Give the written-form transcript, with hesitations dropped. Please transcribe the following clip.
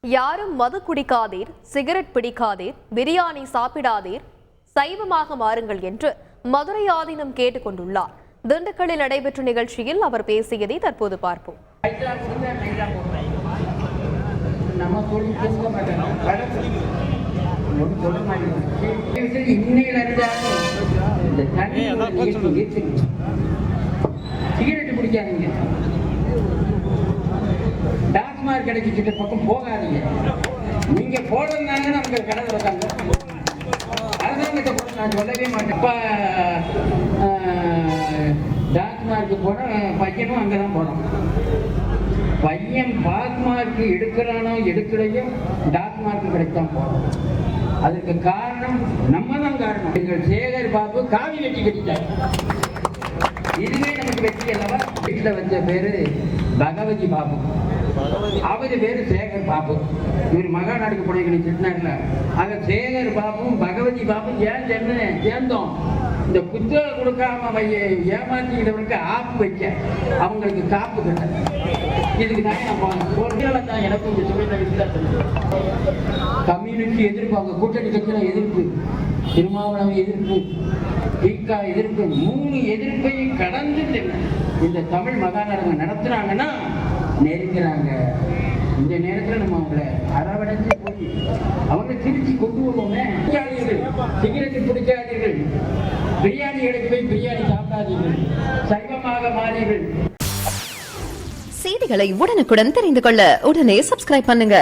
யாரும் மது குடிக்காதீர், சிகரெட் பிடிக்காதீர், பிரியாணி சாப்பிடாதீர், சைவமாக மாறுங்கள் என்று மதுரை ஆதீனம் கேட்டுக் கொண்டுள்ளார். திண்டுக்கல்லில் நடைபெற்ற நிகழ்ச்சியில் அவர் பேசியதை தற்போது பார்ப்போம். சிகரெட் பிடிக்காதீங்க, டாஸ்மாக் கடைக்கு கிட்ட பக்கம் போகாதீங்க. நீங்க போடுறதுனால நமக்கு கடை வைக்காங்க. அரசாங்கத்தை போட நான் சொல்லவே மாட்டேன். இப்போ டாஸ்மார்க்கு போன பையனும் அங்கதான் போனோம். பையன் பாஸ்மார்க்கு எடுக்கிறானோ எடுக்கலையோ டாஸ்மார்க்கு கிடைத்தான் போனோம். அதுக்கு காரணம் நம்ம தான் காரணம். எங்கள் சேகர் பாபு காவி வெட்டி கட்டிட்டார். இதுவே நமக்கு வெற்றி அல்லவா. வீட்டில் வச்ச பேரு பகவதி பாபு, அவரு பேரு சேகர் பாபு. இவர் மகாநாடுக்கு போனீங்க திட்டினார்ல, ஆக சேகர் பாபும் பகவதி பாபும் ஏன் சேர்ந்தோம்? இந்த புத்தகம் கொடுக்காம ஏமாற்றிக்கிறவங்களுக்கு ஆப்பு வைக்க, அவங்களுக்கு காப்பு கிடையாது. இதுக்கு தான் எனக்கும் இந்த சூழ்நிலை கம்யூனிட்டி எதிர்ப்பு, அவங்க கூட்டணி கட்சியில எதிர்ப்பு, திருமாவளவன் எதிர்ப்பு, தீகா எதிர்ப்பு, 3 எதிர்ப்பையும் கடந்து இந்த தமிழ் மகாநாடகம் நடத்துறாங்கன்னா நெருங்கிறாங்க. இந்த நேரத்தில் நம்ம அவங்கள அரவணைச்சு போய் அவங்க திருச்சி கொண்டு வருவோமே. சிகரெட்டு பிடிக்காதீர்கள், பிரியாணி கடைக்கு போய் பிரியாணி சாப்பிடாதீர்கள், சைவமாக மாறீர்கள். செய்திகளை உடனுக்குடன் தெரிந்து கொள்ள உடனே சப்ஸ்கிரைப் பண்ணுங்க.